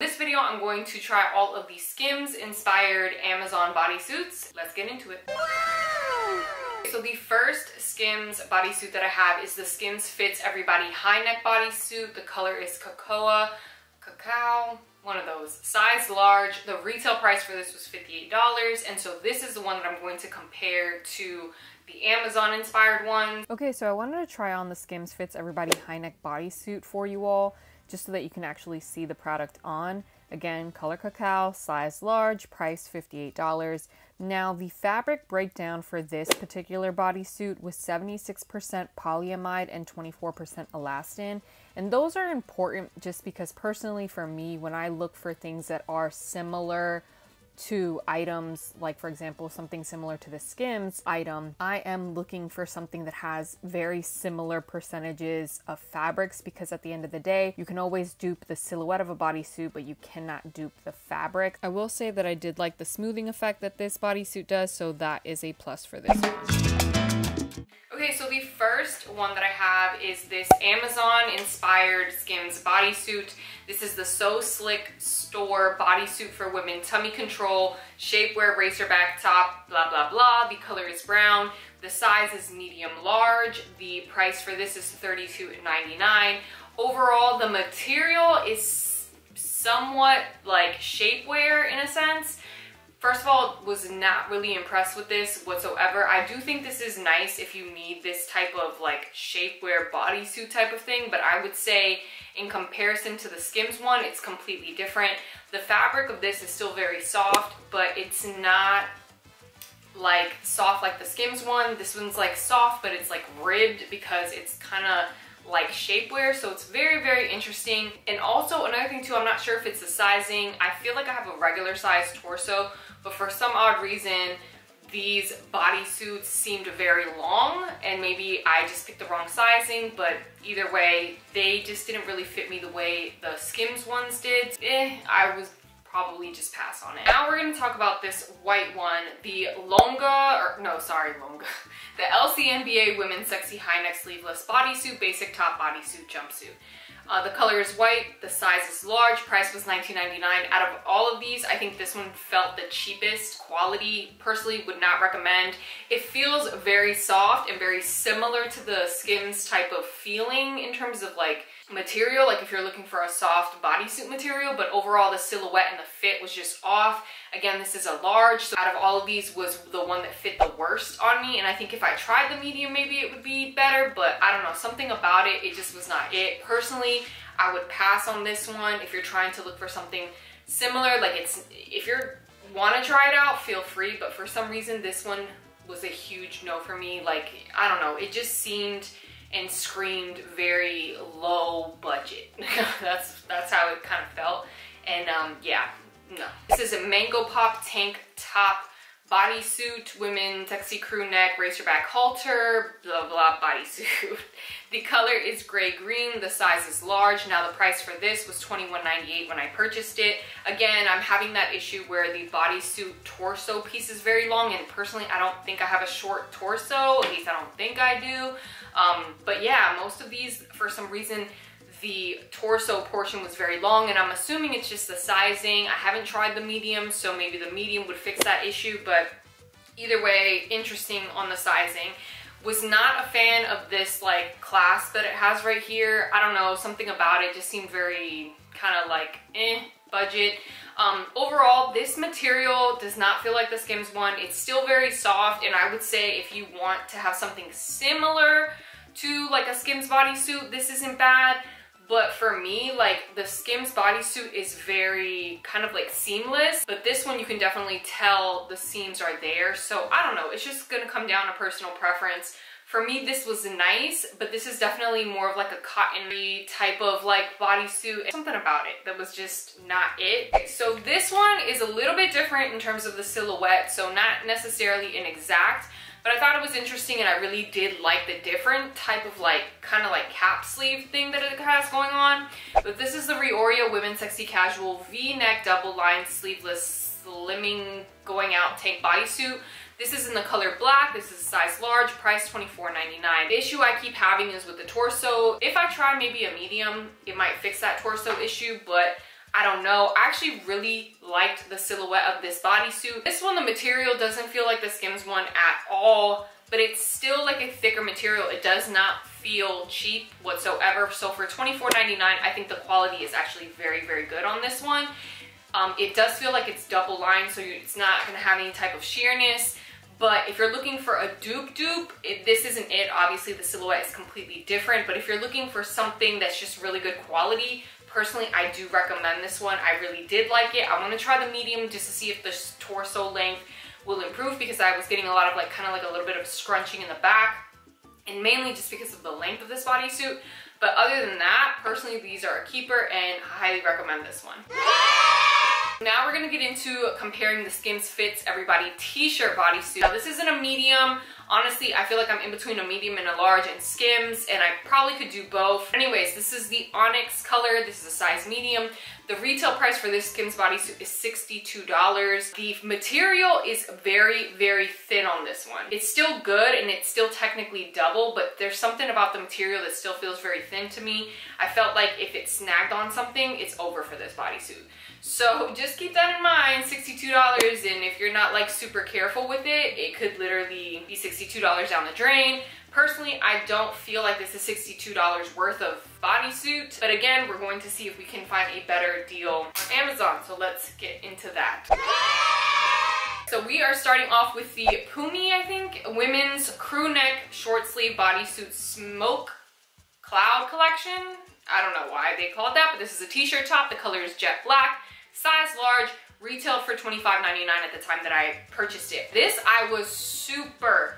This video, I'm going to try all of the Skims inspired Amazon bodysuits. Let's get into it. So the first Skims bodysuit that I have is the Skims Fits Everybody high neck bodysuit. The color is cacao, one of those. Size large. The retail price for this was $58, and so this is the one that I'm going to compare to the Amazon inspired one. Okay, so I wanted to try on the Skims Fits Everybody high neck bodysuit for you all, just so that you can actually see the product on. Again, color cacao, size large, price $58. Now, the fabric breakdown for this particular bodysuit was 76% polyamide and 24% elastin. And those are important just because personally for me, when I look for things that are similar to items, like for example, something similar to the Skims item, I am looking for something that has very similar percentages of fabrics, because at the end of the day, you can always dupe the silhouette of a bodysuit, but you cannot dupe the fabric. I will say that I did like the smoothing effect that this bodysuit does, so that is a plus for this one. Okay, so the first one that I have is this Amazon inspired Skims bodysuit. This is the So Slick Store bodysuit for women, tummy control, shapewear, racerback top, blah, blah, blah. The color is brown. The size is medium large. The price for this is $32.99. Overall, the material is somewhat like shapewear in a sense. First of all, was not really impressed with this whatsoever. I do think this is nice if you need this type of like shapewear bodysuit type of thing, but I would say in comparison to the Skims one, it's completely different. The fabric of this is still very soft, but it's not like soft like the Skims one. This one's like soft, but it's like ribbed because it's kind of like shapewear, so it's very, very interesting. And also another thing too, I'm not sure if it's the sizing. I feel like I have a regular size torso, but for some odd reason, these bodysuits seemed very long, and maybe I just picked the wrong sizing, but either way, they just didn't really fit me the way the Skims ones did. I was probably just pass on it. Now we're going to talk about this white one, the Longa, the LCNBA Women's Sexy High Neck Sleeveless Bodysuit, Basic Top Bodysuit Jumpsuit. The color is white, the size is large, price was $19.99. Out of all of these, I think this one felt the cheapest. Quality, personally would not recommend. It feels very soft and very similar to the Skims type of feeling in terms of like material, like if you're looking for a soft bodysuit material, but overall the silhouette and the fit was just off. Again, this is a large, so out of all of these was the one that fit the worst on me, and I think if I tried the medium, maybe it would be better, but I don't know, something about it, it just was not it. Personally, I would pass on this one. If you're trying to look for something similar, like if you want to try it out, feel free, but for some reason, this one was a huge no for me. Like, I don't know, it just seemed and screamed very low budget. that's how it kind of felt. And yeah, no. This is a Mango Pop tank top bodysuit, women sexy crew neck, racerback halter, blah blah bodysuit. The color is gray green, the size is large. Now the price for this was $21.98 when I purchased it. Again, I'm having that issue where the bodysuit torso piece is very long, and personally I don't think I have a short torso, at least I don't think I do. But yeah, most of these, for some reason, the torso portion was very long, and I'm assuming it's just the sizing. I haven't tried the medium, so maybe the medium would fix that issue, but either way, interesting on the sizing. Was not a fan of this like clasp that it has right here. I don't know, something about it just seemed very kind of like budget. Overall, this material does not feel like the Skims one. It's still very soft, and I would say if you want to have something similar to like a Skims bodysuit, this isn't bad. But for me, like the Skims bodysuit is very kind of like seamless, but this one you can definitely tell the seams are there. So I don't know, it's just gonna come down to personal preference. For me, this was nice, but this is definitely more of like a cottony type of like bodysuit. Something about it that was just not it. Okay, so this one is a little bit different in terms of the silhouette, so not necessarily an exact, but I thought it was interesting, and I really did like the different type of like kind of like cap sleeve thing that it has going on. But this is the Rioria Women's Sexy Casual V-neck double line sleeveless slimming going out tank bodysuit. This is in the color black. This is a size large, price $24.99. The issue I keep having is with the torso. If I try maybe a medium, it might fix that torso issue, but I don't know. I actually really liked the silhouette of this bodysuit. This one, the material doesn't feel like the Skims one at all, but it's still like a thicker material. It does not feel cheap whatsoever. So for $24.99, I think the quality is actually very, very good on this one. It does feel like it's double lined, so it's not gonna have any type of sheerness. But if you're looking for a dupe, this isn't it. Obviously the silhouette is completely different, but if you're looking for something that's just really good quality, personally, I do recommend this one. I really did like it. I want to try the medium just to see if the torso length will improve, because I was getting a lot of like kind of like a little bit of scrunching in the back, and mainly just because of the length of this bodysuit. But other than that, personally, these are a keeper and I highly recommend this one. Now we're gonna get into comparing the Skims Fits Everybody t-shirt bodysuit. Now this isn't a medium. Honestly, I feel like I'm in between a medium and a large in Skims, and I probably could do both. Anyways, this is the onyx color. This is a size medium. The retail price for this Skims bodysuit is $62. The material is very, very thin on this one. It's still good and it's still technically double, but there's something about the material that still feels very thin to me. I felt like if it snagged on something, it's over for this bodysuit. So just keep that in mind, $62, and if you're not like super careful with it, it could literally be $62 down the drain. Personally, I don't feel like this is $62 worth of bodysuit, but again, we're going to see if we can find a better deal on Amazon, so let's get into that. So we are starting off with the Pumi, I think, women's crew neck short sleeve bodysuit smoke cloud collection. I don't know why they call it that, but this is a t-shirt top. The color is jet black, size large, retailed for $25.99 at the time that I purchased it. This I was super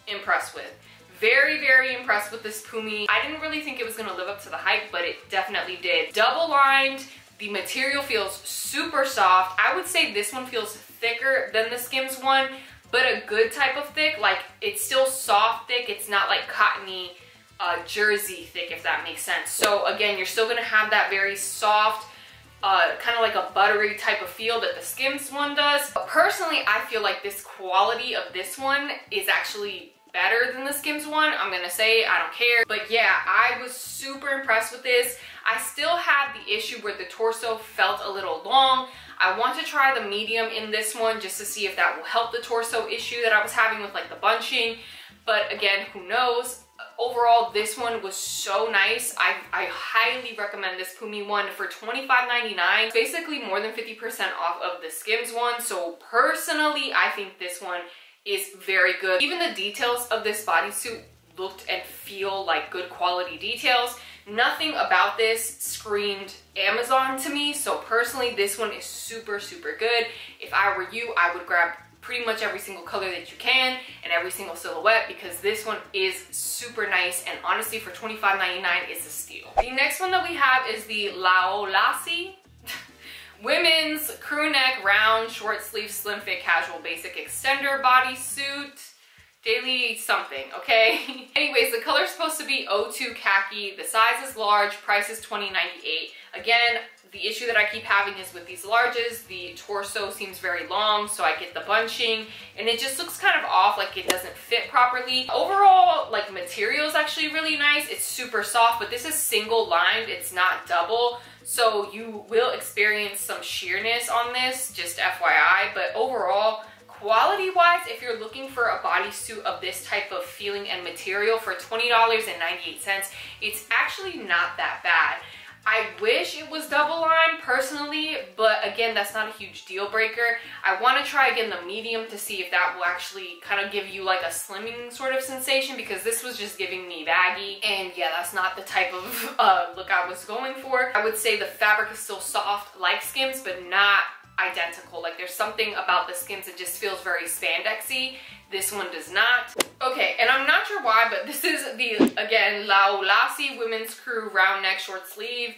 impressed with. Very, very impressed with this Pumi. I didn't really think it was gonna live up to the hype, but it definitely did. Double lined, the material feels super soft. I would say this one feels thicker than the Skims one, but a good type of thick. Like, it's still soft thick, it's not like cottony jersey thick, if that makes sense. So again, you're still gonna have that very soft, kind of like a buttery type of feel that the Skims one does. But personally, I feel like this quality of this one is actually better than the Skims one. I'm gonna say, I don't care. But yeah, I was super impressed with this. I still had the issue where the torso felt a little long. I want to try the medium in this one just to see if that will help the torso issue that I was having with like the bunching. But again, who knows? Overall, this one was so nice. I highly recommend this Pumi one for $25.99. Basically more than 50% off of the Skims one. So personally, I think this one is very good. Even the details of this bodysuit looked and feel like good quality details. Nothing about this screamed Amazon to me. So personally, this one is super, super good. If I were you, I would grab pretty much every single color that you can and every single silhouette, because this one is super nice, and honestly for $25.99 is a steal. The next one that we have is the Laolasi women's crew neck round short sleeve slim fit casual basic extender bodysuit. Daily something, okay? Anyways, the color is supposed to be 02 khaki. The size is large, price is $20.98. Again, the issue that I keep having is with these larges, the torso seems very long, so I get the bunching, and it just looks kind of off, like it doesn't fit properly. Overall, like, material is actually really nice. It's super soft, but this is single lined, it's not double, so you will experience some sheerness on this, just FYI. But overall, quality wise, if you're looking for a bodysuit of this type of feeling and material for $20.98, it's actually not that bad. I wish it was double lined personally, but again, that's not a huge deal breaker. I want to try again the medium to see if that will actually kind of give you like a slimming sort of sensation, because this was just giving me baggy, and yeah, that's not the type of look I was going for. I would say the fabric is still soft like Skims, but not identical. Like, there's something about the Skims that just feels very spandexy. This one does not. Okay, and I'm not sure why, but this is the, again, Laolasi women's crew round neck short sleeve.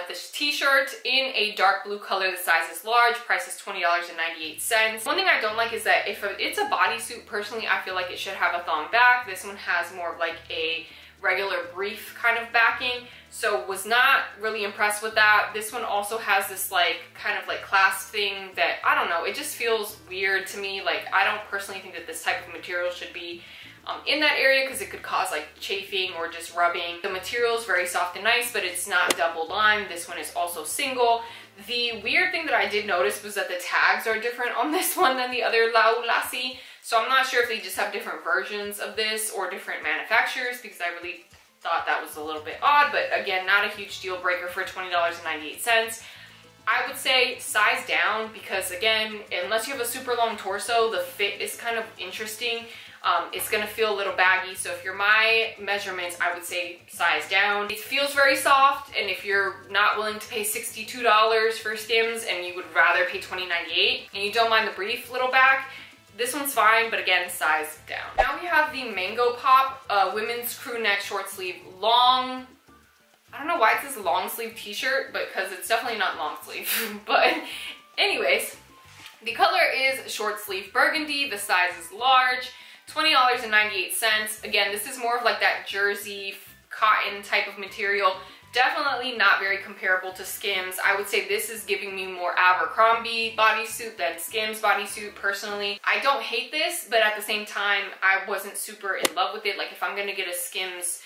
This t-shirt in a dark blue color. The size is large, price is $20.98. One thing I don't like is that if it's a bodysuit, personally, I feel like it should have a thong back. This one has more of like a regular brief kind of backing, so was not really impressed with that. This one also has this like kind of like clasp thing that, I don't know, it just feels weird to me. Like, I don't personally think that this type of material should be in that area, because it could cause like chafing or just rubbing. The material is very soft and nice, but it's not double lined. This one is also single. The weird thing that I did notice was that the tags are different on this one than the other Lau Lassi. So I'm not sure if they just have different versions of this or different manufacturers, because I really thought that was a little bit odd. But again, not a huge deal breaker for $20.98. I would say size down, because again, unless you have a super long torso, the fit is kind of interesting. It's gonna feel a little baggy, so if you're my measurements, I would say size down. It feels very soft, and if you're not willing to pay $62 for Skims and you would rather pay $20.98 and you don't mind the brief little back, this one's fine, but again, size down. Now we have the Mango Pop women's crew neck short sleeve long. I don't know why it says long sleeve t-shirt, but because it's definitely not long sleeve. But anyways, the color is short sleeve burgundy. The size is large, $20.98. Again, this is more of like that jersey cotton type of material. Definitely not very comparable to Skims. I would say this is giving me more Abercrombie bodysuit than Skims bodysuit personally. I don't hate this, but at the same time, I wasn't super in love with it. Like if I'm gonna get a Skims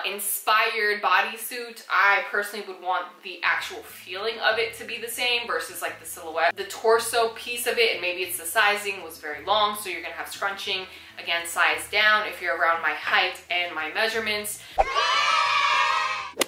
inspired bodysuit, I personally would want the actual feeling of it to be the same versus like the silhouette. The torso piece of it, and maybe it's the sizing, was very long, so you're gonna have scrunching. Again, size down if you're around my height and my measurements.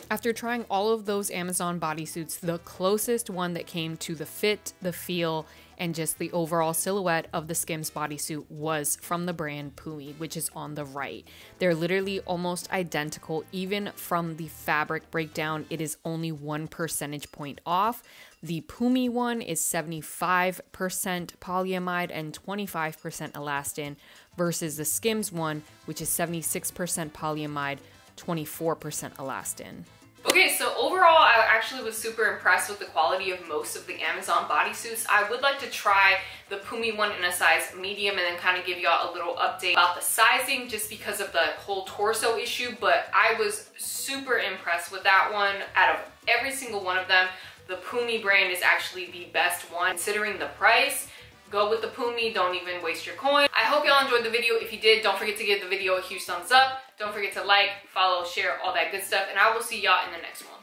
After trying all of those Amazon bodysuits, the closest one that came to the fit, the feel, and just the overall silhouette of the Skims bodysuit was from the brand Pumi, which is on the right. They're literally almost identical. Even from the fabric breakdown, it is only 1 percentage point off. The Pumi one is 75% polyamide and 25% elastin versus the Skims one, which is 76% polyamide, 24% elastin. Okay, so overall, I actually was super impressed with the quality of most of the Amazon bodysuits. I would like to try the Pumi one in a size medium and then kind of give y'all a little update about the sizing just because of the whole torso issue, but I was super impressed with that one. Out of every single one of them, the Pumi brand is actually the best one. Considering the price, go with the Pumi, don't even waste your coin. I hope y'all enjoyed the video. If you did, don't forget to give the video a huge thumbs up. Don't forget to like, follow, share, all that good stuff, and I will see y'all in the next one.